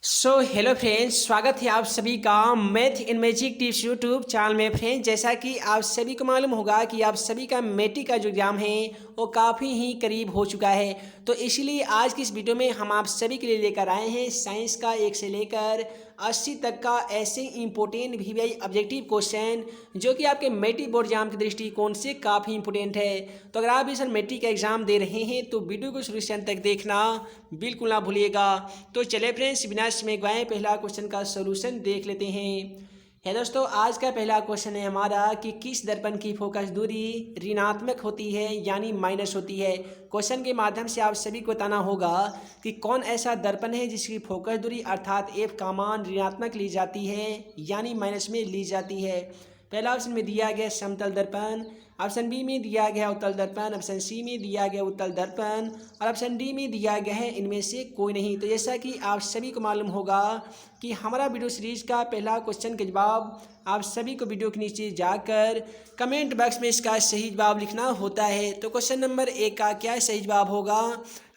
Hello friends, स्वागत है आप सभी का math in magic tips YouTube channel में। फ्रेंड्स, जैसा कि आप सभी को मालूम होगा कि आप सभी का मैट्रिक का जो एग्ज़ाम है वो काफ़ी ही करीब हो चुका है। तो इसीलिए आज की इस वीडियो में हम आप सभी के लिए लेकर आए हैं साइंस का 1 से लेकर 80 तक का ऐसे इंपॉर्टेंट वीवीआई ऑब्जेक्टिव क्वेश्चन जो कि आपके मैट्रिक बोर्ड एग्जाम के दृष्टिकोण से काफ़ी इंपॉर्टेंट है। तो अगर आप इस मैट्रिक का एग्ज़ाम दे रहे हैं तो वीडियो को शुरू से अंत तक देखना बिल्कुल ना भूलिएगा। तो चलिए फ्रेंड्स, बिना समय गवाए पहला क्वेश्चन का सोल्यूशन देख लेते हैं। है दोस्तों, आज का पहला क्वेश्चन है हमारा कि किस दर्पण की फोकस दूरी ऋणात्मक होती है यानी माइनस होती है। क्वेश्चन के माध्यम से आप सभी को बताना होगा कि कौन ऐसा दर्पण है जिसकी फोकस दूरी अर्थात एफ का मान ऋणात्मक ली जाती है यानी माइनस में ली जाती है। पहला ऑप्शन में दिया गया समतल दर्पण, ऑप्शन बी में दिया गया उत्तल दर्पण, ऑप्शन सी में दिया गया उत्तल दर्पण और ऑप्शन डी में दिया गया है इनमें से कोई नहीं। तो जैसा कि आप सभी को मालूम होगा कि हमारा वीडियो सीरीज का पहला क्वेश्चन का जवाब आप सभी को वीडियो के नीचे जाकर कमेंट बॉक्स में इसका सही जवाब लिखना होता है। तो क्वेश्चन नंबर 1 का क्या सही जवाब होगा,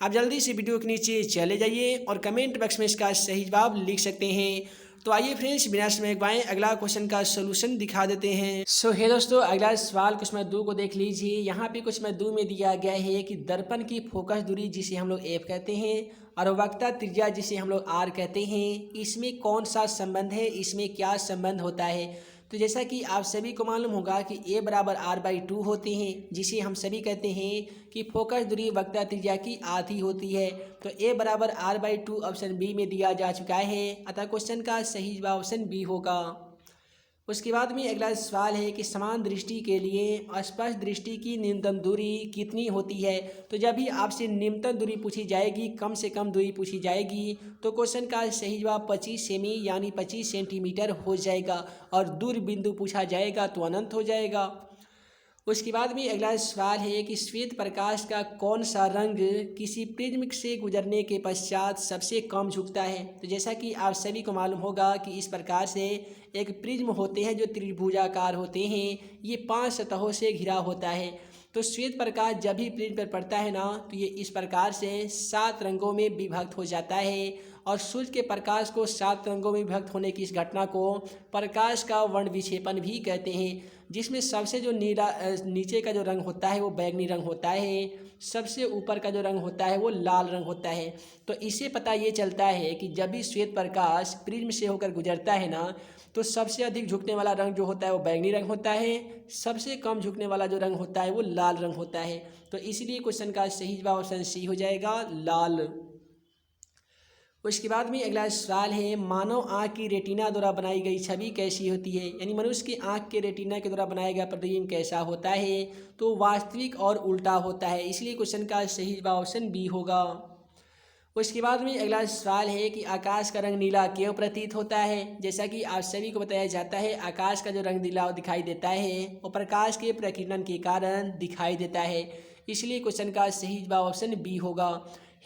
आप जल्दी से वीडियो के नीचे चले जाइए और कमेंट बॉक्स में इसका सही जवाब लिख सकते हैं। तो आइए फ्रेंड्स, बिना समय गवाए अगला क्वेश्चन का सोल्यूशन दिखा देते हैं। है दोस्तों, अगला सवाल क्वेश्चन नंबर 2 को देख लीजिए। यहाँ पे क्वेश्चन नंबर 2 में दिया गया है कि दर्पण की फोकस दूरी जिसे हम लोग एफ कहते हैं और वक्रता त्रिज्या जिसे हम लोग आर कहते हैं, इसमें कौन सा संबंध है, इसमें क्या संबंध होता है। तो जैसा कि आप सभी को मालूम होगा कि a बराबर r/2 होते हैं, जिसे हम सभी कहते हैं कि फोकस दूरी वक्रता त्रिज्या की आधी होती है। तो a बराबर r/2 ऑप्शन बी में दिया जा चुका है, अतः क्वेश्चन का सही जवाब ऑप्शन बी होगा। उसके बाद में अगला सवाल है कि समान दृष्टि के लिए स्पष्ट दृष्टि की न्यूनतम दूरी कितनी होती है। तो जब भी आपसे न्यूनतम दूरी पूछी जाएगी, कम से कम दूरी पूछी जाएगी, तो क्वेश्चन का सही जवाब 25 सेमी यानी 25 सेंटीमीटर हो जाएगा और दूर बिंदु पूछा जाएगा तो अनंत हो जाएगा। उसके बाद में अगला सवाल है कि श्वेत प्रकाश का कौन सा रंग किसी प्रिज्म से गुजरने के पश्चात सबसे कम झुकता है। तो जैसा कि आप सभी को मालूम होगा कि इस प्रकार से एक प्रिज्म होते हैं जो त्रिभुजाकार होते हैं, ये 5 सतहों से घिरा होता है। तो श्वेत प्रकाश जब भी प्रिज्म पर पड़ता है ना, तो ये इस प्रकार से 7 रंगों में विभक्त हो जाता है और सूर्य के प्रकाश को 7 रंगों में विभक्त होने की इस घटना को प्रकाश का वर्ण विक्षेपण भी कहते हैं, जिसमें सबसे जो नीचे का जो रंग होता है वो बैंगनी रंग होता है, सबसे ऊपर का जो रंग होता है वो लाल रंग होता है। तो इससे पता ये चलता है कि जब भी श्वेत प्रकाश प्रिज्म से होकर गुजरता है ना, तो सबसे अधिक झुकने वाला रंग जो होता है वो बैंगनी रंग होता है, सबसे कम झुकने वाला जो रंग होता है वो लाल रंग होता है। तो इसलिए क्वेश्चन का सही जवाब ऑप्शन सी हो जाएगा, लाल। उसके बाद में अगला सवाल है, मानव आँख की रेटिना द्वारा बनाई गई छवि कैसी होती है, यानी मनुष्य की आँख के रेटिना के द्वारा बनाया गया प्रतिबिंब कैसा होता है। तो वास्तविक और उल्टा होता है, इसलिए क्वेश्चन का सही जवाब ऑप्शन बी होगा। उसके बाद में अगला सवाल है कि आकाश का रंग नीला क्यों प्रतीत होता है। जैसा कि आप सभी को बताया जाता है, आकाश का जो रंग नीला दिखाई देता है वो प्रकाश के प्रकीर्णन के कारण दिखाई देता है, इसलिए क्वेश्चन का सही जवाब ऑप्शन बी होगा।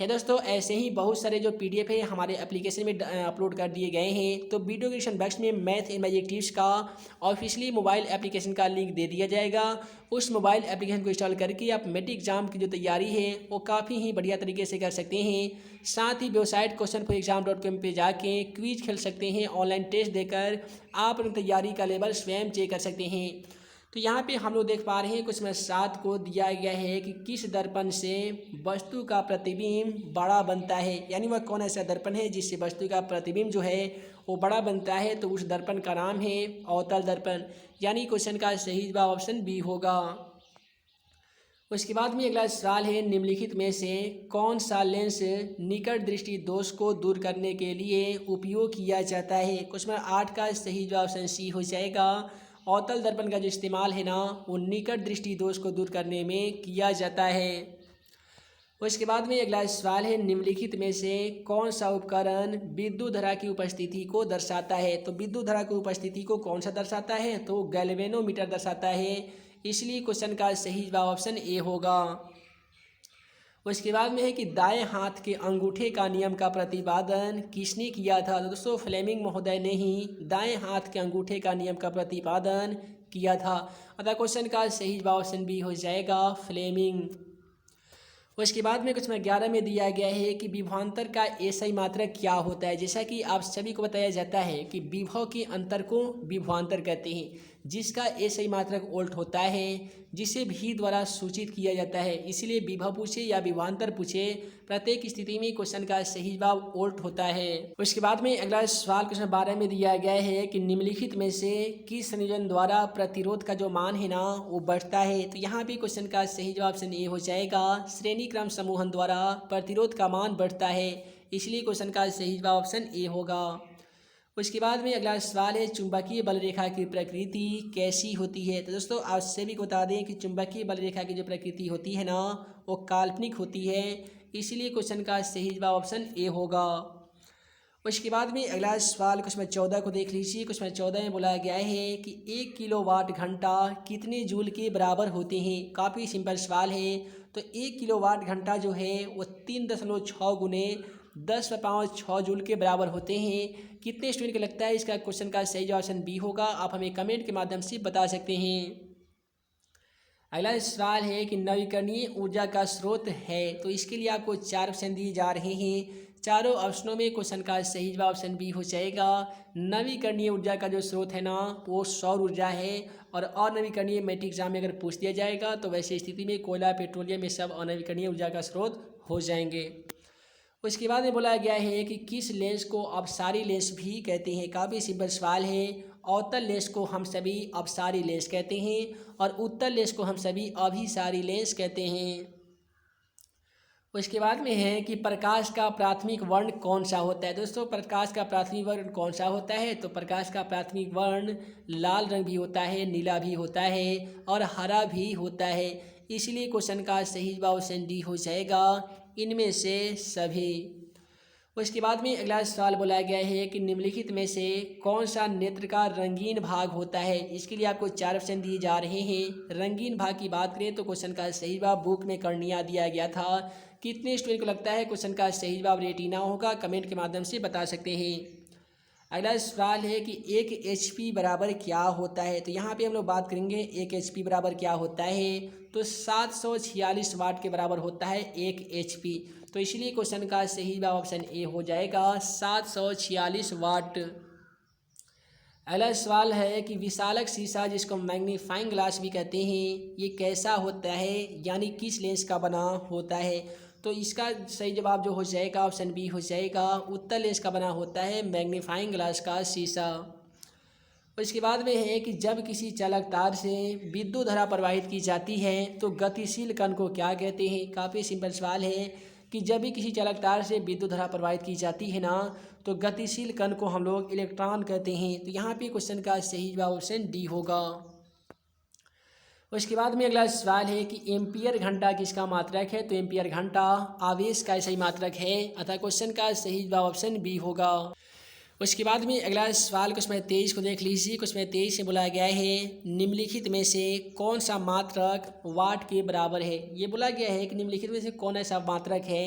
है दोस्तों, ऐसे ही बहुत सारे जो पीडीएफ है हमारे एप्लीकेशन में अपलोड कर दिए गए हैं। तो वीडियो डिस्क्रिप्शन बॉक्स में मैथ इन मैजिक टिप्स का ऑफिशियली मोबाइल एप्लीकेशन का लिंक दे दिया जाएगा। उस मोबाइल एप्लीकेशन को इंस्टॉल करके आप मैट्रिक एग्जाम की जो तैयारी है वो काफ़ी ही बढ़िया तरीके से कर सकते हैं। साथ ही वेबसाइट questionforexam.com पे जाके क्विज खेल सकते हैं, ऑनलाइन टेस्ट देकर आप अपनी तैयारी का लेवल स्वयं चेक कर सकते हैं। तो यहाँ पे हम लोग देख पा रहे हैं क्वेश्चन नंबर 7 को दिया गया है कि किस दर्पण से वस्तु का प्रतिबिंब बड़ा बनता है, यानी वह कौन ऐसा दर्पण है जिससे वस्तु का प्रतिबिंब जो है वो बड़ा बनता है। तो उस दर्पण का नाम है अवतल दर्पण, यानी क्वेश्चन का सही जवाब ऑप्शन बी होगा। उसके बाद में अगला सवाल है, निम्नलिखित में से कौन सा लेंस निकट दृष्टि दोष को दूर करने के लिए उपयोग किया जाता है। क्वेश्चन नंबर 8 का सही जवाब ऑप्शन सी हो जाएगा। अवतल दर्पण का जो इस्तेमाल है ना, वो निकट दृष्टि दोष को दूर करने में किया जाता है। उसके बाद में अगला सवाल है, निम्नलिखित में से कौन सा उपकरण विद्युत धारा की उपस्थिति को दर्शाता है। तो विद्युत धारा की उपस्थिति को कौन सा दर्शाता है, तो गैल्वेनोमीटर दर्शाता है, इसलिए क्वेश्चन का सही जवाब ऑप्शन ए होगा। उसके बाद में है कि दाएं हाथ के अंगूठे का नियम का प्रतिपादन किसने किया था। तो दोस्तों, फ्लेमिंग महोदय ने ही दाएं हाथ के अंगूठे का नियम का प्रतिपादन किया था, अतः क्वेश्चन का सही जवाब ऑप्शन बी हो जाएगा, फ्लेमिंग। उसके बाद में क्वेश्चन 11 में दिया गया है कि विभवांतर का एसआई मात्रक क्या होता है। जैसा कि आप सभी को बताया जाता है कि विभव के अंतर को विभवांतर कहते हैं, जिसका एसआई मात्रक वोल्ट होता है, जिसे भी द्वारा सूचित किया जाता है। इसलिए विभव पूछे या विभवांतर पूछे, प्रत्येक स्थिति में क्वेश्चन का सही जवाब वोल्ट होता है। उसके बाद में अगला सवाल क्वेश्चन 12 में दिया गया है कि निम्नलिखित में से किस संयोजन द्वारा प्रतिरोध का जो मान है ना वो बढ़ता है। तो यहाँ भी क्वेश्चन का सही जवाब ऑप्शन ए हो जाएगा। श्रेणी क्रम समूहन द्वारा प्रतिरोध का मान बढ़ता है, इसलिए क्वेश्चन का सही जवाब ऑप्शन ए होगा। उसके बाद में अगला सवाल है चुंबकीय बल रेखा की प्रकृति कैसी होती है। तो दोस्तों आप सभी को बता दें कि चुंबकीय बल रेखा की जो प्रकृति होती है ना वो काल्पनिक होती है, इसलिए क्वेश्चन का सही जवाब ऑप्शन ए होगा। उसके बाद में अगला सवाल क्वेश्चन 14 को देख लीजिए। क्वेश्चन 14 में बोला गया है कि 1 किलोवाट घंटा कितने जूल के बराबर होते हैं। काफ़ी सिंपल सवाल है। तो 1 किलोवाट घंटा जो है वो 3.6 गुने 10⁻6 जूल के बराबर होते हैं। कितने स्टूडेंट को लगता है इसका क्वेश्चन का सही जवाब ऑप्शन बी होगा? आप हमें कमेंट के माध्यम से बता सकते हैं। अगला सवाल है कि नवीकरणीय ऊर्जा का स्रोत है। तो इसके लिए आपको 4 ऑप्शन दिए जा रहे हैं। चारों ऑप्शनों में क्वेश्चन का सही जवाब ऑप्शन बी हो जाएगा। नवीकरणीय ऊर्जा का जो स्रोत है ना वो सौर ऊर्जा है, और अनवीकरणीय मैट्रिक एग्जाम में अगर पूछ दिया जाएगा तो वैसे स्थिति में कोयला, पेट्रोलियम ये सब अनवीकरणीय ऊर्जा का स्रोत हो जाएंगे। उसके बाद में बोला गया है कि किस लेंस को अपसारी लेंस भी कहते हैं। काफ़ी सिंपल सवाल है। अवतल लेंस को हम सभी अपसारी लेंस कहते हैं, और उत्तल लेंस को हम सभी अभिसारी लेंस कहते हैं। उसके बाद में है कि प्रकाश का प्राथमिक वर्ण कौन सा होता है। दोस्तों प्रकाश का प्राथमिक वर्ण कौन सा होता है? तो प्रकाश का प्राथमिक वर्ण लाल रंग भी होता है, नीला भी होता है और हरा भी होता है, इसलिए क्वेश्चन का सही जवाब ऑप्शन डी हो जाएगा, इनमें से सभी। उसके बाद में अगला सवाल बोला गया है कि निम्नलिखित में से कौन सा नेत्र का रंगीन भाग होता है। इसके लिए आपको 4 ऑप्शन दिए जा रहे हैं। रंगीन भाग की बात करें तो क्वेश्चन का सही जवाब बुक में कर्निया दिया गया था। कितने स्टूडेंट को लगता है क्वेश्चन का सही जवाब रेटिना होगा? कमेंट के माध्यम से बता सकते हैं। अगला सवाल है कि 1 HP बराबर क्या होता है। तो यहाँ पे हम लोग बात करेंगे 1 HP बराबर क्या होता है। तो 746 वाट के बराबर होता है 1 HP। तो इसलिए क्वेश्चन का सही जवाब ऑप्शन ए हो जाएगा, 746 वाट। अगला सवाल है कि विशालक शीशा, जिसको मैग्नीफाइंग ग्लास भी कहते हैं, ये कैसा होता है, यानी किस लेंस का बना होता है। तो इसका सही जवाब जो हो जाएगा ऑप्शन बी हो जाएगा, उत्तल लेंस का बना होता है मैग्नीफाइंग ग्लास का शीशा। उसके बाद में है कि जब किसी चालक तार से विद्युत धारा प्रवाहित की जाती है तो गतिशील कण को क्या कहते हैं। काफ़ी सिंपल सवाल है कि जब भी किसी चालक तार से विद्युत धारा प्रवाहित की जाती है ना तो गतिशील कण को हम लोग इलेक्ट्रॉन कहते हैं। तो यहाँ पे क्वेश्चन का सही जवाब ऑप्शन डी होगा। उसके बाद में अगला सवाल है कि एम्पियर घंटा किसका मात्रक है। तो एम्पियर घंटा आवेश का सही मात्रक है, अतः क्वेश्चन का सही जवाब ऑप्शन बी होगा। उसके बाद में अगला सवाल क्वेश्चन 23 को देख लीजिए। क्वेश्चन 23 से बोला गया है निम्नलिखित में से कौन सा मात्रक वाट के बराबर है। ये बोला गया है कि निम्नलिखित में से कौन ऐसा मात्रक है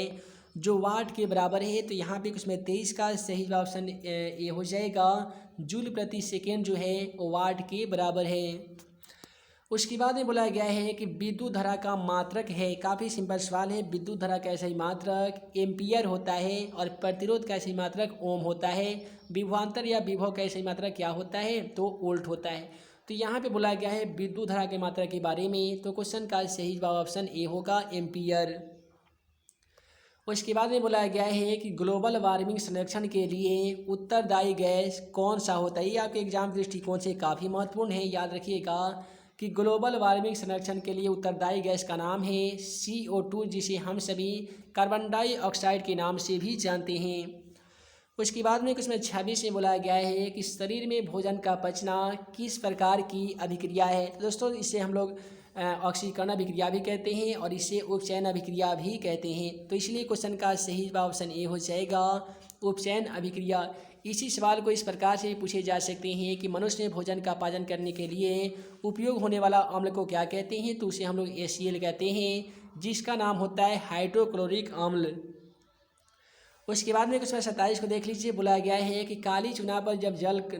जो वाट के बराबर है। तो यहाँ पे क्वेश्चन 23 का सही जवाब ऑप्शन ए हो जाएगा, जूल प्रति सेकेंड जो है वो वाट के बराबर है। उसके बाद में बोला गया है कि विद्युत धारा का मात्रक है। काफ़ी सिंपल सवाल है। विद्युत धारा का सही मात्रक एम्पियर होता है और प्रतिरोध का सही मात्रक ओम होता है। विभवांतर या विभव का सही मात्रक क्या होता है? तो वोल्ट होता है। तो यहाँ पे बोला गया है विद्युत धारा के मात्रा के बारे में, तो क्वेश्चन का सही जवाब ऑप्शन ए होगा, एम्पियर। उसके बाद में बोला गया है कि ग्लोबल वार्मिंग संरक्षण के लिए उत्तरदायी गैस कौन सा होता है। ये आपके एग्जाम के दृष्टिकोण से काफ़ी महत्वपूर्ण है, याद रखिएगा कि ग्लोबल वार्मिंग संरक्षण के लिए उत्तरदायी गैस का नाम है CO2, जिसे हम सभी कार्बन डाइऑक्साइड के नाम से भी जानते हैं। उसके बाद में कुछ 26 में बोला गया है कि शरीर में भोजन का पचना किस प्रकार की अभिक्रिया है। तो दोस्तों इसे हम लोग ऑक्सीकरण अभिक्रिया भी कहते हैं और इसे उपचयन अभिक्रिया भी कहते हैं। तो इसलिए क्वेश्चन का सही जवाब ऑप्शन ए हो जाएगा, उपचयन अभिक्रिया। इसी सवाल को इस प्रकार से पूछे जा सकते हैं कि मनुष्य में भोजन का पाचन करने के लिए उपयोग होने वाला अम्ल को क्या कहते हैं। तो उसे हम लोग HCl कहते हैं, जिसका नाम होता है हाइड्रोक्लोरिक अम्ल। उसके बाद में क्वेश्चन 27 को देख लीजिए। बोला गया है कि काली चूना पर जब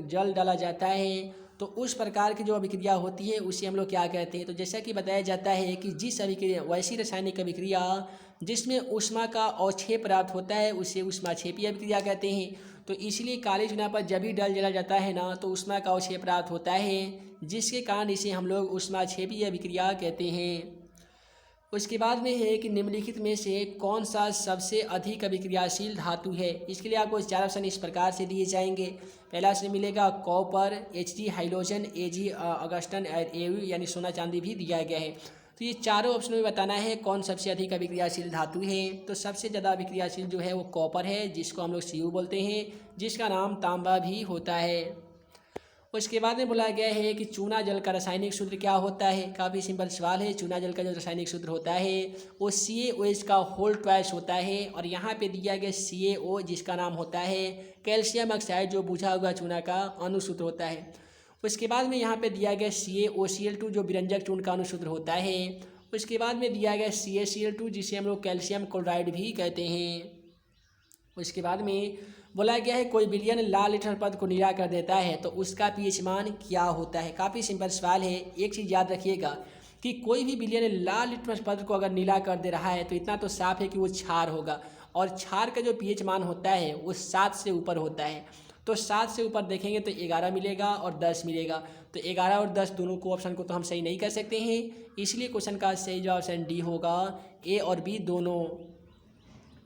जल डाला जाता है तो उस प्रकार की जो अभिक्रिया होती है उसे हम लोग क्या कहते हैं। तो जैसा कि बताया जाता है कि जिस अभिक्रिया वैसी रासायनिक अभिक्रिया जिसमें ऊष्मा का अवक्षेप प्राप्त होता है उसे ऊष्माक्षेपी अभिक्रिया कहते हैं। तो इसलिए काली चूना पर जब भी डल जला जाता है ना तो ऊष्मा का अवक्षेप प्राप्त होता है, जिसके कारण इसे हम लोग ऊष्माक्षेपी अभिक्रिया कहते हैं। उसके बाद में है कि निम्नलिखित में से कौन सा सबसे अधिक अभिक्रियाशील धातु है। इसके लिए आपको 4 ऑप्शन इस प्रकार से दिए जाएंगे। पहला ऑप्शन मिलेगा copper, Hg hydrogen, Ag Augustan, Au यानी सोना चांदी भी दिया गया है। तो ये चारों ऑप्शन में बताना है कौन सबसे अधिक अभिक्रियाशील धातु है। तो सबसे ज़्यादा अभिक्रियाशील जो है वो कॉपर है, जिसको हम लोग Cu बोलते हैं, जिसका नाम तांबा भी होता है। उसके बाद में बोला गया है कि चूना जल का रासायनिक सूत्र क्या होता है। काफ़ी सिंपल सवाल है। चूना जल का जो रासायनिक सूत्र होता है वो CaOH का होल ट्वाइस होता है, और यहाँ पे दिया गया CaO जिसका नाम होता है कैल्शियम ऑक्साइड, जो बुझा हुआ चूना का अनुसूत्र होता है। उसके बाद में यहाँ पे दिया गया CaOCl2 जो विरंजक चूर्ण का अनुसूत्र होता है। उसके बाद में दिया गया CaCl2 जिसे हम लोग कैल्शियम क्लोराइड भी कहते हैं। उसके बाद में बोला गया है कोई विलयन लाल लीटर पद को नीला कर देता है तो उसका पीएच मान क्या होता है। काफ़ी सिंपल सवाल है। एक चीज़ याद रखिएगा कि कोई भी विलयन लाल लीटर पद को अगर नीला कर दे रहा है तो इतना तो साफ है कि वो क्षार होगा, और क्षार का जो पीएच मान होता है वो 7 से ऊपर होता है। तो 7 से ऊपर देखेंगे तो 11 मिलेगा और 10 मिलेगा। तो 11 और 10 दोनों को ऑप्शन को तो हम सही नहीं कर सकते हैं, इसलिए क्वेश्चन का सही जवाब ऑप्शन डी होगा, ए और बी दोनों।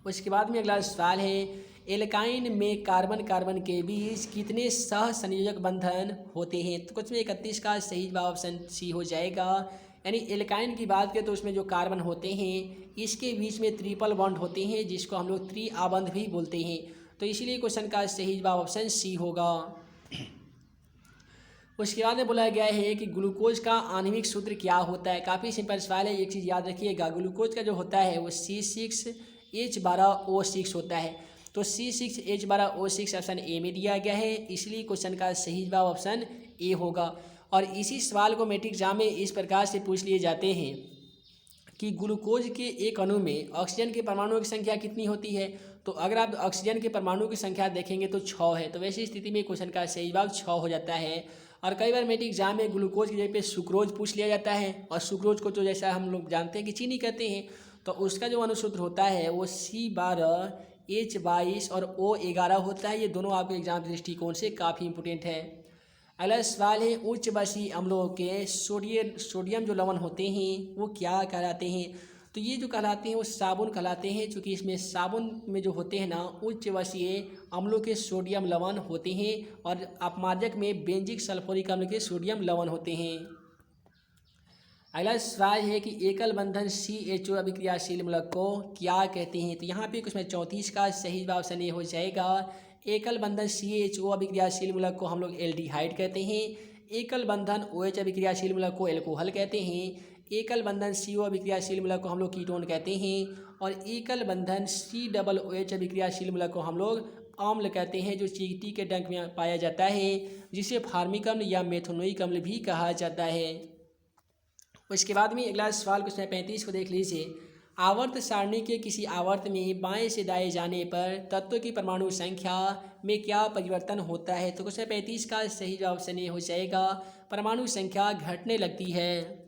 उसके बाद में अगला सवाल है एल्काइन में कार्बन कार्बन के बीच कितने सह संयोजक बंधन होते हैं। तो कुछ में 31 का सही जवाब ऑप्शन सी हो जाएगा। यानी एल्काइन की बात करें तो उसमें जो कार्बन होते हैं इसके बीच में ट्रिपल बॉन्ड होते हैं, जिसको हम लोग त्रिआबंध भी बोलते हैं। तो इसीलिए क्वेश्चन का सही जवाब ऑप्शन सी होगा। उसके बाद में बोला गया है कि ग्लूकोज का आणविक सूत्र क्या होता है। काफ़ी सिंपल सवाल है। एक चीज़ याद रखिएगा, ग्लूकोज का जो होता है वो C6H12O6 होता है। तो C6H12O6 ऑप्शन ए में दिया गया है, इसलिए क्वेश्चन का सही जवाब ऑप्शन ए होगा। और इसी सवाल को मैट्रिक एग्जाम में इस प्रकार से पूछ लिए जाते हैं कि ग्लूकोज के एक अणु में ऑक्सीजन के परमाणुओं की संख्या कितनी होती है। तो अगर आप ऑक्सीजन के परमाणुओं की संख्या देखेंगे तो 6 है। तो वैसी स्थिति में क्वेश्चन का सही जवाब 6 हो जाता है। और कई बार मैट्रिक एग्जाम में ग्लूकोज की जगह पे सुक्रोज पूछ लिया जाता है, और सुक्रोज को तो जैसा हम लोग जानते हैं कि चीनी कहते हैं, तो उसका जो अनुसूत्र होता है वो C12H22 और O11 होता है। ये दोनों आपके एग्जाम के दृष्टिकोण से काफ़ी इंपोर्टेंट है। अगला सवाल है उच्च बसी अम्लों के सोडियम जो लवण होते हैं वो क्या कहलाते हैं। तो ये जो कहलाते हैं वो साबुन कहलाते हैं, क्योंकि इसमें साबुन में जो होते हैं ना उच्च बसीय अम्लों के सोडियम लवण होते हैं, और अपमार्जक में बेंजिक सल्फ्यूरिक अम्ल के सोडियम लवण होते हैं। अगला सवाल है कि एकल बंधन CHO अभिक्रियाशील मूलक को क्या कहते हैं। तो यहाँ पे कुछ में 34 का सही जवाब ऑप्शन ए हो जाएगा। एकल बंधन CHO अभिक्रियाशील मूलक को हम लोग एल्डिहाइड कहते हैं। एकल बंधन OH अभिक्रियाशील मूलक को एल्कोहल कहते हैं। एकल बंधन CO अभिक्रियाशील मूलक को हम लोग कीटोन कहते हैं। और एकल बंधन COOH अभिक्रियाशील मूलक को हम लोग अम्ल कहते हैं, जो चींटी के डंक में पाया जाता है, जिसे फार्मिक अम्ल या मेथनोइक अम्ल भी कहा जाता है। उसके बाद में अगला सवाल क्वेश्चन 35 को देख लीजिए। आवर्त सारणी के किसी आवर्त में बाएं से दाएं जाने पर तत्व की परमाणु संख्या में क्या परिवर्तन होता है। तो क्वेश्चन 35 का सही जवाब ऑप्शन ए हो जाएगा, परमाणु संख्या घटने लगती है।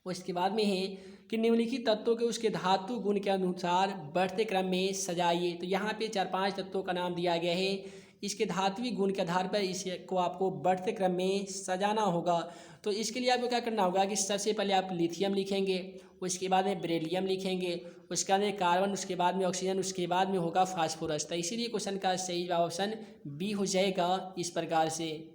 उसके बाद में है कि निम्नलिखित तत्वों के उसके धातु गुण के अनुसार बढ़ते क्रम में सजाइए। तो यहाँ पे 4-5 तत्वों का नाम दिया गया है। इसके धात्विक गुण के आधार पर इसको आपको बढ़ते क्रम में सजाना होगा। तो इसके लिए आपको क्या करना होगा कि सबसे पहले आप लिथियम लिखेंगे, उसके बाद में बेरिलियम लिखेंगे, उसके बाद में कार्बन, उसके बाद में ऑक्सीजन, उसके बाद में होगा फास्फोरस। तो इसीलिए क्वेश्चन का सही जवाब ऑप्शन बी हो जाएगा इस प्रकार से।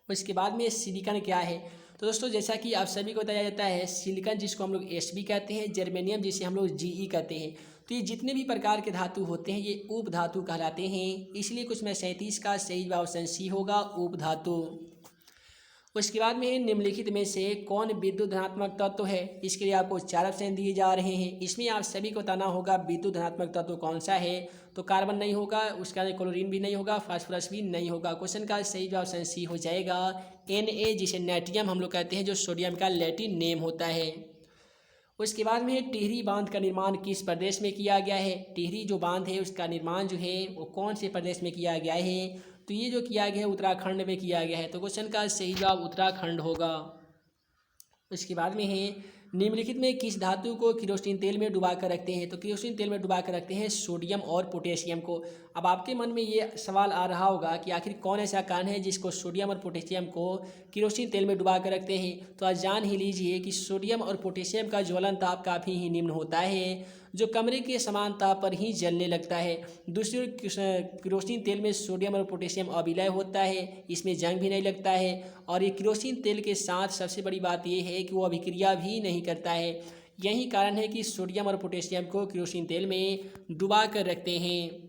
उसके बाद में सिलिकॉन क्या है। तो दोस्तों जैसा कि आप सभी को बताया जाता है, सिलिकॉन जिसको हम लोग Sb कहते हैं, जर्मेनियम जिसे हम लोग Ge कहते हैं। तो ये जितने भी प्रकार के धातु होते हैं ये उप धातु कहलाते हैं, इसलिए कुछ में 37 का सही जवाब ऑप्शन सी होगा, उप धातु। उसके बाद में निम्नलिखित में से कौन विद्युत धनात्मक तत्व है। इसके लिए आपको 4 ऑप्शन दिए जा रहे हैं। इसमें आप सभी को बताना होगा विद्युत धनात्मक तत्व कौन सा है। तो कार्बन नहीं होगा, उसके बाद क्लोरीन भी नहीं होगा, फास्फोरस भी नहीं होगा। क्वेश्चन का सही जवाब ऑप्शन सी हो जाएगा, Na जिसे नेट्रियम हम लोग कहते हैं, जो सोडियम का लैटिन नेम होता है। उसके बाद में टिहरी बांध का निर्माण किस प्रदेश में किया गया है? टिहरी जो बांध है उसका निर्माण जो है वो कौन से प्रदेश में किया गया है? तो ये जो किया गया है उत्तराखंड में किया गया है। तो क्वेश्चन का सही जवाब उत्तराखंड होगा। उसके बाद में है निम्नलिखित में किस धातु को केरोसिन तेल में डुबा कर रखते हैं? तो केरोसिन तेल में डुबा कर रखते हैं सोडियम और पोटेशियम को। अब आपके मन में ये सवाल आ रहा होगा कि आखिर कौन ऐसा कारण है जिसको सोडियम और पोटेशियम को केरोसिन तेल में डुबा कर रखते हैं? तो आज जान ही लीजिए कि सोडियम और पोटेशियम का ज्वलन ताप काफ़ी ही निम्न होता है, जो कमरे के समान ताप पर ही जलने लगता है। दूसरी ओर केरोसिन तेल में सोडियम और पोटेशियम अविलय होता है, इसमें जंग भी नहीं लगता है। और ये केरोसिन तेल के साथ सबसे बड़ी बात यह है कि वो अभिक्रिया भी नहीं करता है। यही कारण है कि सोडियम और पोटेशियम को केरोसिन तेल में डुबा कर रखते हैं।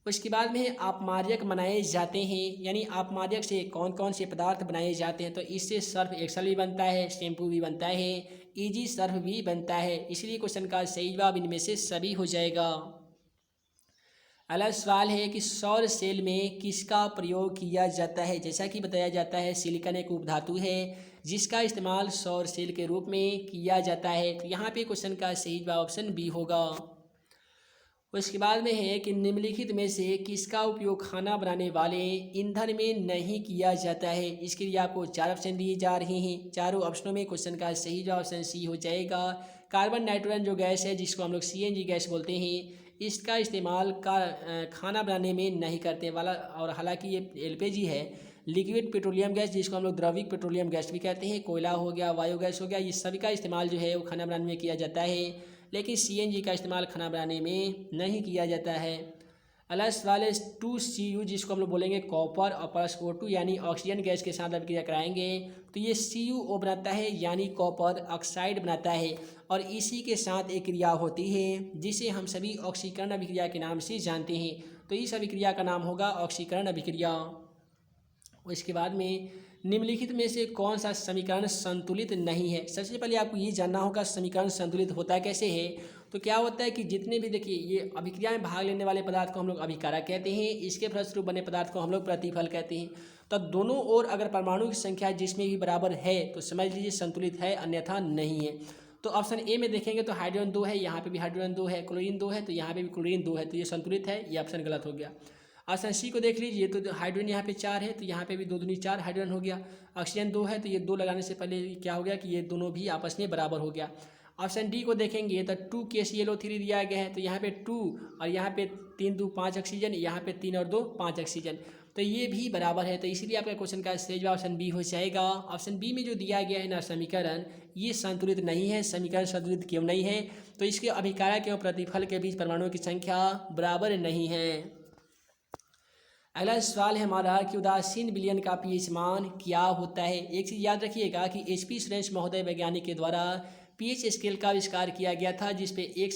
उसके बाद में अपमार्जक बनाए जाते हैं, यानी अपमार्जक से कौन कौन से पदार्थ बनाए जाते हैं? तो इससे सर्फ एक्सेल भी बनता है, शैम्पू भी बनता है, इजी सर्फ भी बनता है। इसलिए क्वेश्चन का सही जवाब इनमें से सभी हो जाएगा। अगला सवाल है कि सौर सेल में किसका प्रयोग किया जाता है? जैसा कि बताया जाता है सिलिकॉन एक उपधातु है जिसका इस्तेमाल सौर सेल के रूप में किया जाता है। तो यहाँ पे क्वेश्चन का सही जवाब ऑप्शन बी होगा। उसके बाद में है कि निम्नलिखित में से किसका उपयोग खाना बनाने वाले ईंधन में नहीं किया जाता है? इसके लिए आपको 4 ऑप्शन दिए जा रहे हैं। चारों ऑप्शनों में क्वेश्चन का सही जवाब ऑप्शन सी हो जाएगा। कार्बन नाइट्रोजन जो गैस है जिसको हम लोग CNG गैस बोलते हैं, इसका इस्तेमाल खाना बनाने में नहीं करते वाला। और हालांकि ये LPG है, लिक्विड पेट्रोलियम गैस, जिसको हम लोग द्रविक पेट्रोलियम गैस भी कहते हैं। कोयला हो गया, बायोगैस हो गया, ये सभी का इस्तेमाल जो है वो खाना बनाने में किया जाता है, लेकिन CNG का इस्तेमाल खाना बनाने में नहीं किया जाता है। अगला सवाल है 2Cu, जिसको हम लोग बोलेंगे कॉपर और प्लस O2 यानी ऑक्सीजन गैस के साथ अभिक्रिया कराएंगे तो ये CuO बनाता है, यानी कॉपर ऑक्साइड बनाता है। और इसी के साथ एक क्रिया होती है जिसे हम सभी ऑक्सीकरण अभिक्रिया के नाम से जानते हैं। तो इस अभिक्रिया का नाम होगा ऑक्सीकरण अभिक्रिया। इसके बाद में निम्नलिखित में से कौन सा समीकरण संतुलित नहीं है? सबसे पहले आपको ये जानना होगा समीकरण संतुलित होता कैसे है। तो क्या होता है कि जितने भी देखिए ये अभिक्रिया में भाग लेने वाले पदार्थ को हम लोग अभिकारक कहते हैं, इसके फलस्वरूप बने पदार्थ को हम लोग प्रतिफल कहते हैं। तो दोनों ओर अगर परमाणु की संख्या जिसमें भी बराबर है तो समझ लीजिए संतुलित है, अन्यथा नहीं है। तो ऑप्शन ए में देखेंगे तो हाइड्रोजन 2 है, यहाँ पे भी हाइड्रोजन 2 है, क्लोरीन 2 है, तो यहाँ पे भी क्लोरीन 2 है, तो ये संतुलित है। ये ऑप्शन गलत हो गया। ऑप्शन सी को देख लीजिए तो हाइड्रोजन यहाँ पे 4 है, तो यहाँ पे भी 2 दूनी 4 हाइड्रोजन हो गया। ऑक्सीजन 2 है, तो ये 2 लगाने से पहले क्या हो गया कि ये दोनों भी आपस में बराबर हो गया। ऑप्शन डी को देखेंगे तो 2 KClO3 दिया गया है, तो यहाँ पे 2 और यहाँ पे 3 2 5 ऑक्सीजन, यहाँ पे 3 और 2 5 ऑक्सीजन, तो ये भी बराबर है। तो इसीलिए आपका क्वेश्चन का सही जवाब ऑप्शन बी हो जाएगा। ऑप्शन बी में जो दिया गया है ना समीकरण, ये संतुलित नहीं है। समीकरण संतुलित क्यों नहीं है? तो इसके अभिकारक एवं प्रतिफल के बीच परमाणुओं की संख्या बराबर नहीं है। अगला सवाल है हमारा कि उदासीन विलयन का pH मान क्या होता है? एक चीज़ याद रखिएगा कि HP सुरेश महोदय वैज्ञानिक के द्वारा pH स्केल का आविष्कार किया गया था, जिसपे 1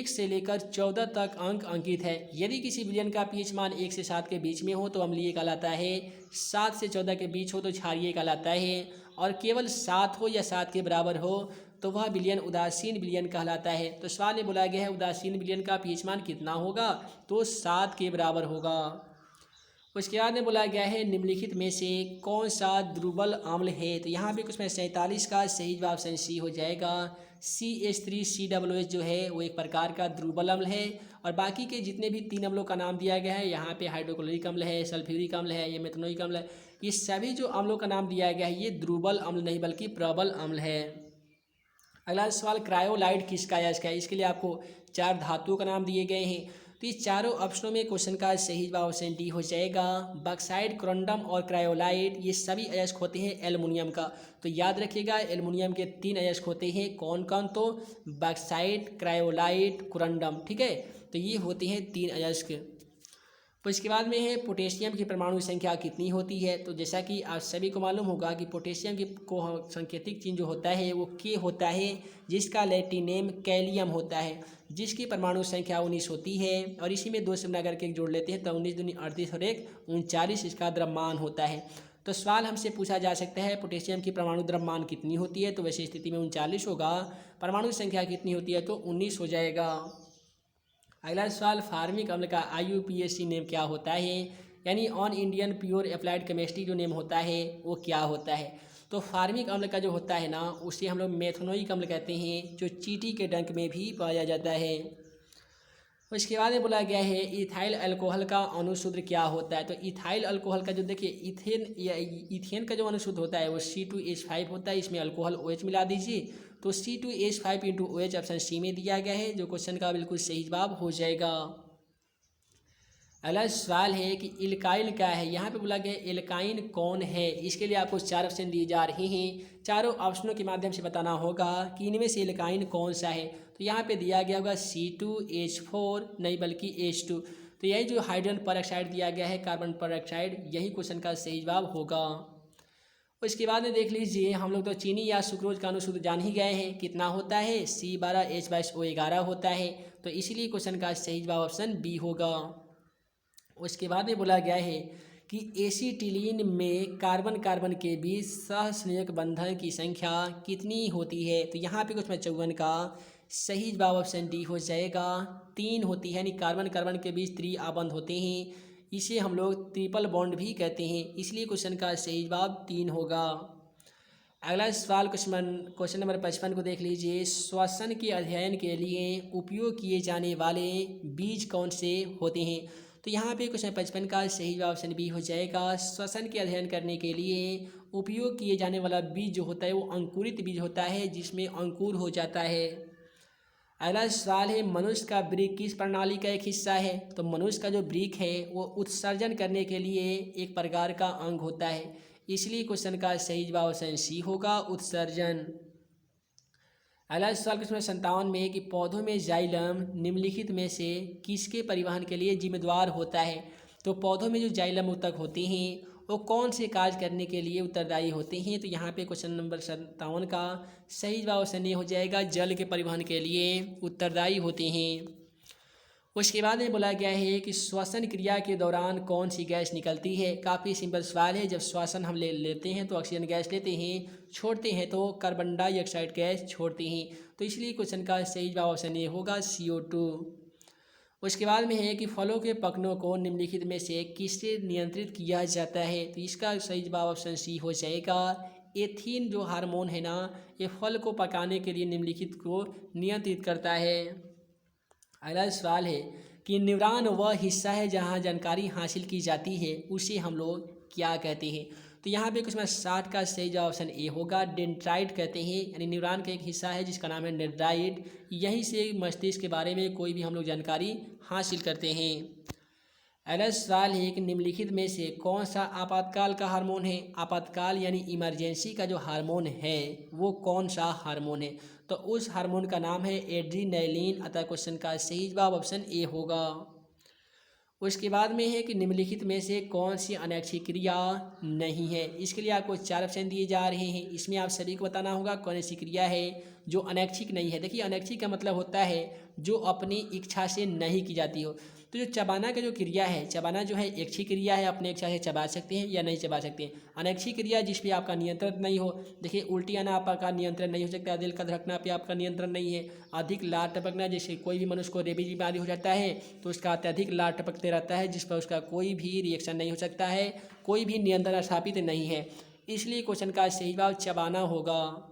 से लेकर 14 तक अंक अंकित है। यदि किसी विलयन का pH मान 1 से 7 के बीच में हो तो अम्लीय कहलाता है, 7 से 14 के बीच हो तो क्षारीय कहलाता है, और केवल 7 हो या 7 के बराबर हो तो वह विलयन उदासीन विलयन कहलाता है। तो सवाल में बोला गया है उदासीन विलयन का pH मान कितना होगा? तो 7 के बराबर होगा। उसके बाद में बोला गया है निम्नलिखित में से कौन सा दुर्बल अम्ल है? तो यहाँ पे कुछ में 47 का सही जवाब ऑप्शन सी हो जाएगा। CH3COOH जो है वो एक प्रकार का दुर्बल अम्ल है, और बाकी के जितने भी 3 अम्लों का नाम दिया गया है, यहाँ पे हाइड्रोक्लोरिक अम्ल है, सल्फ्यूरिक अम्ल है, ये मेथनोइक अम्ल है, ये सभी जो अम्लों का नाम दिया गया है ये दुर्बल अम्ल नहीं बल्कि प्रबल अम्ल है। अगला सवाल क्रायोलाइट किसका अयस्क है? इसके लिए आपको 4 धातुओं का नाम दिए गए हैं, तो इस चारों ऑप्शनों में क्वेश्चन का सही जवाब ऑप्शन डी हो जाएगा। बॉक्साइट, कोरंडम और क्रायोलाइट ये सभी अयस्क होते हैं एल्युमिनियम का। तो याद रखिएगा एल्युमिनियम के 3 अयस्क होते हैं, कौन कौन? तो बॉक्साइट, क्रायोलाइट, कोरंडम, ठीक है, तो ये होते हैं 3 अयस्क। तो इसके बाद में है पोटेशियम की परमाणु संख्या कितनी होती है? तो जैसा कि आप सभी को मालूम होगा कि पोटेशियम की को सांकेतिक चिन्ह जो होता है वो के होता है, जिसका लैटिन नेम कैलियम होता है, जिसकी परमाणु संख्या 19 होती है, और इसी में 2 से गुणा करके जोड़ लेते हैं तो 19 दूनी 38 और 1 39 इसका द्रव्यमान होता है। तो सवाल हमसे पूछा जा सकता है पोटेशियम की परमाणु द्रव्यमान कितनी होती है? तो वैसी स्थिति में 39 होगा, परमाणु संख्या कितनी होती है? तो 19 हो जाएगा। अगला सवाल फार्मिक अम्ल का IUPAC नेम क्या होता है, यानी on Indian pure applied chemistry जो नेम होता है वो क्या होता है? तो तो फार्मिक अम्ल का जो होता है ना उसे हम लोग मेथनोइक अम्ल कहते हैं, जो चींटी के डंक में भी पाया जाता है। उसके बाद में बोला गया है इथाइल अल्कोहल का अणुसूत्र क्या होता है। तो इथाइल अल्कोहल का जो देखिए इथेन या इथेन का जो अणुसूत्र होता है वो C2H5 होता है। इसमें अल्कोहल OH मिला दीजिए तो C2H5 × OH ऑप्शन सी में दिया गया है, जो क्वेश्चन का बिल्कुल सही जवाब हो जाएगा। अगला सवाल है कि इल्काइन क्या है। यहाँ पे बोला गया इल्काइन कौन है। इसके लिए आपको 4 ऑप्शन दिए जा रहे हैं। चारों ऑप्शनों के माध्यम से बताना होगा कि इनमें से इल्काइन कौन सा है। तो यहाँ पे दिया गया होगा C2H4 नहीं बल्कि H2। तो यही जो हाइड्रोजन परऑक्साइड दिया गया है कार्बन परऑक्साइड, यही क्वेश्चन का सही जवाब होगा। उसके बाद में देख लीजिए हम लोग तो चीनी या सुक्रोज का अणुसूत्र जान ही गए हैं, कितना होता है C12H22O11 होता है। तो इसीलिए क्वेश्चन का सही जवाब ऑप्शन बी होगा। उसके बाद में बोला गया है कि एसिटिलीन में कार्बन कार्बन के बीच सहसंयोजक बंधन की संख्या कितनी होती है। तो यहाँ पे क्वेश्चन 54 का सही जवाब ऑप्शन डी हो जाएगा, 3 होती है। यानी कार्बन कार्बन के बीच त्रिआबंध होते हैं, इसे हम लोग ट्रिपल बॉन्ड भी कहते हैं, इसलिए क्वेश्चन का सही जवाब 3 होगा। अगला सवाल क्वेश्चन नंबर 55 को देख लीजिए। श्वसन के अध्ययन के लिए उपयोग किए जाने वाले बीज कौन से होते हैं। तो यहाँ पे क्वेश्चन 55 का सही जवाब ऑप्शन बी हो जाएगा। श्वसन के अध्ययन करने के लिए उपयोग किए जाने वाला बीज जो होता है वो अंकुरित बीज होता है, जिसमें अंकुर हो जाता है। अगला सवाल है मनुष्य का वृक्क किस प्रणाली का एक हिस्सा है। तो मनुष्य का जो वृक्क है वो उत्सर्जन करने के लिए एक प्रकार का अंग होता है, इसलिए क्वेश्चन का सही जवाब ऑप्शन सी होगा, उत्सर्जन। अगला सवाल क्वेश्चन 57 में कि पौधों में जाइलम निम्नलिखित में से किसके परिवहन के लिए जिम्मेदार होता है। तो पौधों में जो जाइलम ऊतक होते हैं वो कौन से कार्य करने के लिए उत्तरदायी होते हैं। तो यहाँ पे क्वेश्चन नंबर 57 का सही जवाब ऑप्शन ए हो जाएगा, जल के परिवहन के लिए उत्तरदायी होते हैं। उसके बाद में बोला गया है कि श्वसन क्रिया के दौरान कौन सी गैस निकलती है। काफ़ी सिंपल सवाल है। जब श्वसन हम लेते हैं तो ऑक्सीजन गैस लेते हैं, छोड़ते हैं तो कार्बन डाइऑक्साइड गैस छोड़ते हैं। तो इसलिए क्वेश्चन का सही जवाब ऑप्शन ए होगा, CO2। उसके बाद में है कि फलों के पकने को निम्नलिखित में से किससे नियंत्रित किया जाता है। तो इसका सही जवाब ऑप्शन सी हो जाएगा। एथीन जो हार्मोन है ना, ये फल को पकाने के लिए निम्नलिखित को नियंत्रित करता है। अगला सवाल है कि न्यूरॉन वह हिस्सा है जहाँ जानकारी हासिल की जाती है, उसे हम लोग क्या कहते हैं। तो यहाँ पे कुछ 60 का सही जवाब ऑप्शन ए होगा, डेंड्राइट कहते हैं। यानी न्यूरॉन का एक हिस्सा है जिसका नाम है डेंड्राइट, यहीं से मस्तिष्क के बारे में कोई भी हम लोग जानकारी हासिल करते हैं। अगला सवाल है कि निम्नलिखित में से कौन सा आपातकाल का हार्मोन है। आपातकाल यानी इमरजेंसी का जो हार्मोन है वो कौन सा हार्मोन है। तो उस हार्मोन का नाम है एड्रीनलिन, अतः क्वेश्चन का सही जवाब ऑप्शन ए होगा। उसके बाद में है कि निम्नलिखित में से कौन सी अनैच्छिक क्रिया नहीं है। इसके लिए आपको 4 ऑप्शन दिए जा रहे हैं, इसमें आप सभी को बताना होगा कौन सी क्रिया है जो अनैच्छिक नहीं है। देखिए अनैच्छिक का मतलब होता है जो अपनी इच्छा से नहीं की जाती हो। तो जो चबाना का जो क्रिया है, चबाना जो है ऐच्छिक क्रिया है, अपने इच्छा से चबा सकते हैं या नहीं चबा सकते हैं। अनैच्छिक क्रिया जिस पे आपका नियंत्रण नहीं हो, देखिए उल्टी आना आपका नियंत्रण नहीं हो सकता, दिल का धड़कना पे आपका नियंत्रण नहीं है, अधिक लार टपकना, जैसे कोई भी मनुष्य को रेबीज बीमारी हो जाता है तो उसका अत्यधिक लार टपकते रहता है, जिस पर उसका कोई भी रिएक्शन नहीं हो सकता है, कोई भी नियंत्रण स्थापित नहीं है, इसलिए क्वेश्चन का सही जवाब चबाना होगा।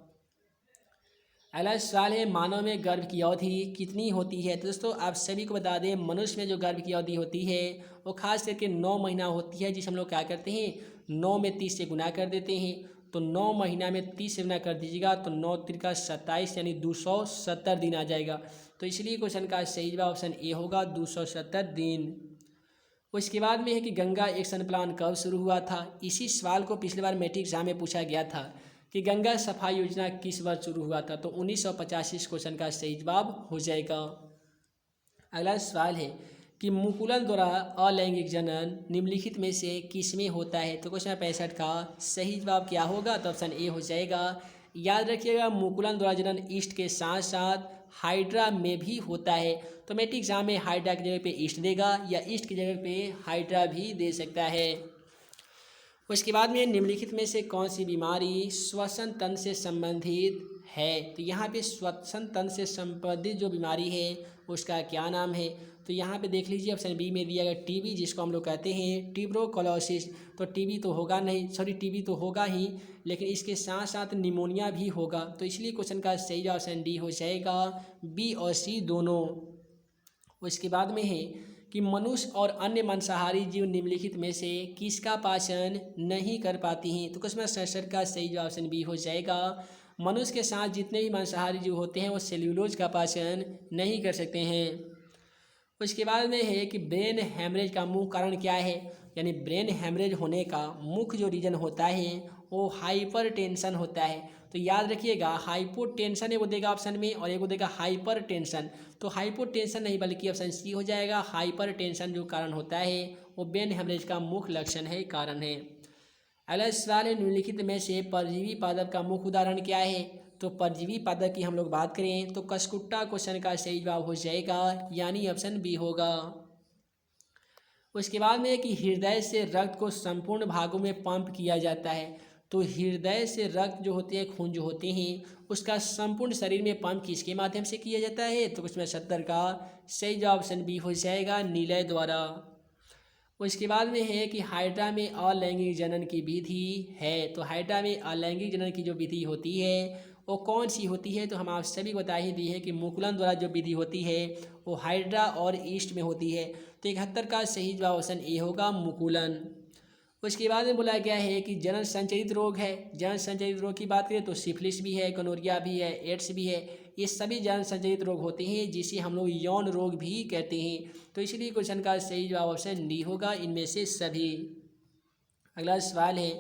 अगला सवाल है मानव में गर्भ की अवधि कितनी होती है। तो दोस्तों आप सभी को बता दें मनुष्य में जो गर्भ की अवधि होती है वो खास करके 9 महीना होती है, जिसे हम लोग क्या करते हैं 9 में 30 से गुना कर देते हैं। तो 9 महीना में 30 से गुना कर दीजिएगा तो 9 त्रिका 27 यानी 270 दिन आ जाएगा। तो इसलिए क्वेश्चन का सही जवाब ऑप्शन ए होगा, 270 दिन। उसके बाद में है कि गंगा एक्शन प्लान कब शुरू हुआ था। इसी सवाल को पिछली बार मैट्रिक एग्जाम में पूछा गया था कि गंगा सफाई योजना किस वर्ष शुरू हुआ था। तो 1985 क्वेश्चन का सही जवाब हो जाएगा। अगला सवाल है कि मुकुलन द्वारा अलैंगिक जनन निम्नलिखित में से किसमें होता है। तो क्वेश्चन 65 का सही जवाब क्या होगा। तो ऑप्शन ए हो जाएगा। याद रखिएगा मुकुलन द्वारा जनन ईस्ट के साथ साथ हाइड्रा में भी होता है। तो मैट्रिक एग्जाम में हाइड्रा की जगह पे ईस्ट देगा या ईस्ट की जगह पे हाइड्रा भी दे सकता है। उसके बाद में निम्नलिखित में से कौन सी बीमारी श्वसन तंत्र से संबंधित है। तो यहाँ पे श्वसन तंत्र से संबंधित जो बीमारी है उसका क्या नाम है। तो यहाँ पे देख लीजिए ऑप्शन बी में दिया गया टीबी, जिसको हम लोग कहते हैं ट्यूबरकुलोसिस। तो टीबी तो होगा नहीं, सॉरी टीबी तो होगा ही, लेकिन इसके साथ साथ निमोनिया भी होगा। तो इसलिए क्वेश्चन का सही ऑप्शन डी हो जाएगा, बी और सी दोनों। उसके बाद में है कि मनुष्य और अन्य मांसाहारी जीव निम्नलिखित में से किसका पाचन नहीं कर पाती हैं। तो क्वेश्चन 67 का सही ऑप्शन बी हो जाएगा। मनुष्य के साथ जितने भी मांसाहारी जीव होते हैं वो सेल्यूलोज का पाचन नहीं कर सकते हैं। उसके बाद में है कि ब्रेन हैमरेज का मुख्य कारण क्या है, यानी ब्रेन हैमरेज होने का मुख्य जो रीज़न होता है वो हाइपर टेंशन होता है। तो याद रखिएगा, हाइपोटेंशन एगो देगा ऑप्शन में और एगो देगा हाइपर टेंशन। तो हाइपोटेंशन नहीं बल्कि ऑप्शन सी हो जाएगा। हाइपर टेंशन जो कारण होता है वो ब्रेन हैमरेज का मुख्य लक्षण है, कारण है। अगला सवाल है, निम्नलिखित में से परजीवी पादप का मुख्य उदाहरण क्या है। तो परजीवी पादप की हम लोग बात करें तो कसकुट्टा क्वेश्चन का सही जवाब हो जाएगा, यानी ऑप्शन बी होगा। उसके बाद में कि हृदय से रक्त को संपूर्ण भागों में पंप किया जाता है। तो हृदय से रक्त जो होते हैं, खून जो होते हैं, उसका संपूर्ण शरीर में पंप किसके माध्यम से किया जाता है। तो उसमें 70 का सही जवाब ऑप्शन बी हो जाएगा, नीलय द्वारा। उसके बाद में है कि हाइड्रा में अलैंगिक जनन की विधि है। तो हाइड्रा में अलैंगिक जनन की जो विधि होती है वो कौन सी होती है। तो हम आप सभी बता ही दी है कि मुकुलन द्वारा जो विधि होती है वो हाइड्रा और ईस्ट में होती है। तो 71 का सही जवाब ऑप्शन ए होगा, मुकुलन। उसके बाद में बोला गया है कि जनन संचरित रोग है। जनन संचरित रोग की बात करें तो सिफिलिस भी है, गोनोरिया भी है, एड्स भी है। ये सभी जनन संचरित रोग होते हैं जिसे हम लोग यौन रोग भी कहते हैं। तो इसलिए क्वेश्चन का सही जवाब ऑप्शन डी होगा, इनमें से सभी। अगला सवाल है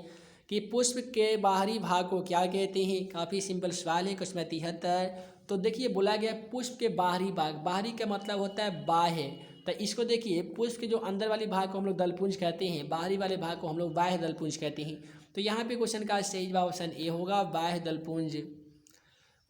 कि पुष्प के बाहरी भाग को क्या कहते हैं। काफ़ी सिंपल सवाल है, क्वेश्चन 73। तो देखिए बोला गया पुष्प के बाहरी भाग, बाहरी का मतलब होता है बाह्य। तो इसको देखिए, पुष्प के जो अंदर वाली भाग को हम लोग दलपुंज कहते हैं, बाहरी वाले भाग को हम लोग बाह्य दलपुंज कहते हैं। तो यहाँ पे क्वेश्चन का सही जवाब ऑप्शन ए होगा, बाह्य दलपुंज।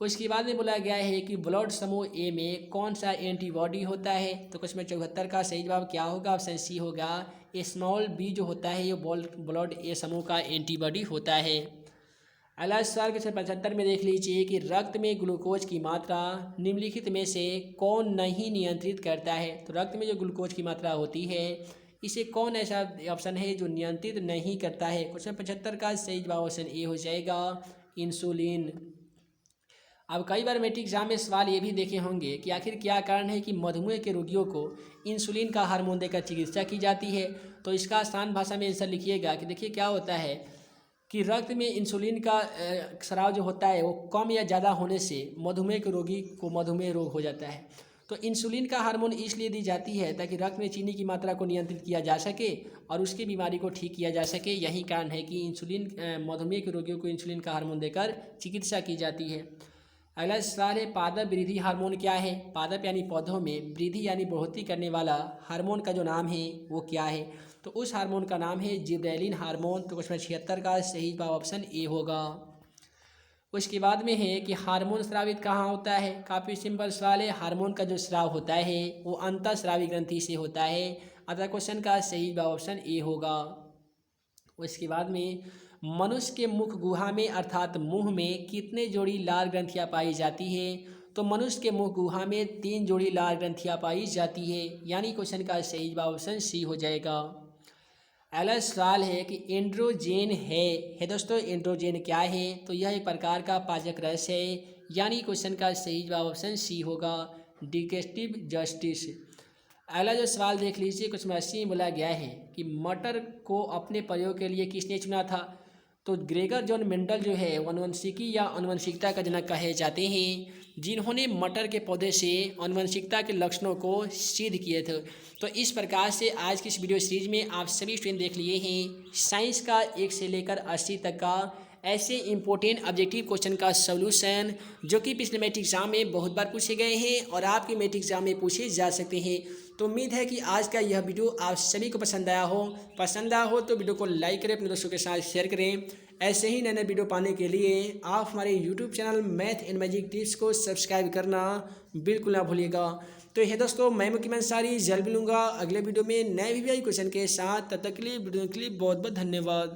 उसके बाद में बोला गया है कि ब्लड समूह ए में कौन सा एंटीबॉडी होता है। तो क्वेश्चन 74 का सही जवाब क्या होगा, ऑप्शन सी होगा, स्मॉल बी जो होता है ये ब्लड ए समूह का एंटीबॉडी होता है। अगला सवाल क्वेश्चन 75 में देख लीजिए कि रक्त में ग्लूकोज की मात्रा निम्नलिखित में से कौन नहीं नियंत्रित करता है। तो रक्त में जो ग्लूकोज की मात्रा होती है इसे कौन ऐसा ऑप्शन है जो नियंत्रित नहीं करता है। क्वेश्चन 75 का सही जवाब ऑप्शन ए हो जाएगा, इंसुलिन। अब कई बार मैट्रिक एग्जाम में सवाल ये भी देखे होंगे कि आखिर क्या कारण है कि मधुमेह के रोगियों को इंसुलिन का हार्मोन देकर चिकित्सा की जाती है। तो इसका आसान भाषा में आंसर लिखिएगा कि देखिए क्या होता है कि रक्त में इंसुलिन का स्राव जो होता है वो कम या ज़्यादा होने से मधुमेह के रोगी को मधुमेह रोग हो जाता है। तो इंसुलिन का हार्मोन इसलिए दी जाती है ताकि रक्त में चीनी की मात्रा को नियंत्रित किया जा सके और उसकी बीमारी को ठीक किया जा सके। यही कारण है कि इंसुलिन मधुमेह के रोगियों को इंसुलिन का हार्मोन देकर चिकित्सा की जाती है। अगला सवाल है, पादप वृद्धि हार्मोन क्या है। पादप यानी पौधों में वृद्धि यानी बढ़ोतरी करने वाला हार्मोन का जो नाम है वो क्या है। तो उस हार्मोन का नाम है जिबरेलिन हार्मोन। तो क्वेश्चन 76 का सही जवाब ऑप्शन ए होगा। उसके बाद में है कि हार्मोन स्रावित कहाँ होता है। काफ़ी सिंपल सवाल है, हार्मोन का जो स्राव होता है वो अंतःस्रावी ग्रंथि से होता है। अतः क्वेश्चन का सही जवाब ऑप्शन ए होगा। उसके बाद में मनुष्य के मुख गुहा में अर्थात मुंह में कितने जोड़ी लाल ग्रंथियाँ पाई जाती है। तो मनुष्य के मुख गुहा में 3 जोड़ी लाल ग्रंथियाँ पाई जाती है, यानी क्वेश्चन का सही जवाब ऑप्शन सी हो जाएगा। अगला सवाल है कि एंड्रोजेन है दोस्तों, एंड्रोजेन क्या है। तो यह एक प्रकार का पाचक रस है, यानी क्वेश्चन का सही जवाब ऑप्शन सी होगा, डिgestive जस्टिस। अगला जो सवाल देख लीजिए, कुछ में 80 में बोला गया है कि मटर को अपने प्रयोग के लिए किसने चुना था। तो ग्रेगर जॉन मेंडल जो है अनुवंशिकी या अनुवंशिकता का जनक कहे जाते हैं, जिन्होंने मटर के पौधे से अनुवंशिकता के लक्षणों को सिद्ध किए थे। तो इस प्रकार से आज की इस वीडियो सीरीज में आप सभी स्टूडेंट देख लिए हैं साइंस का 1 से लेकर 80 तक का ऐसे इंपॉर्टेंट ऑब्जेक्टिव क्वेश्चन का सॉल्यूशन जो कि पिछले मैट्रिक एग्जाम में बहुत बार पूछे गए हैं और आपके मैट्रिक एग्जाम में पूछे जा सकते हैं। तो उम्मीद है कि आज का यह वीडियो आप सभी को पसंद आया हो तो वीडियो को लाइक करें, अपने दोस्तों के साथ शेयर करें। ऐसे ही नए नए वीडियो पाने के लिए आप हमारे YouTube channel math and magic tips को सब्सक्राइब करना बिल्कुल ना भूलिएगा। तो ये दोस्तों, मैं मुकीम अंसारी जल्द मिलूंगा अगले वीडियो में नए वीडियो क्वेश्चन के साथ। तब तक के लिए वीडियो के लिए बहुत बहुत धन्यवाद।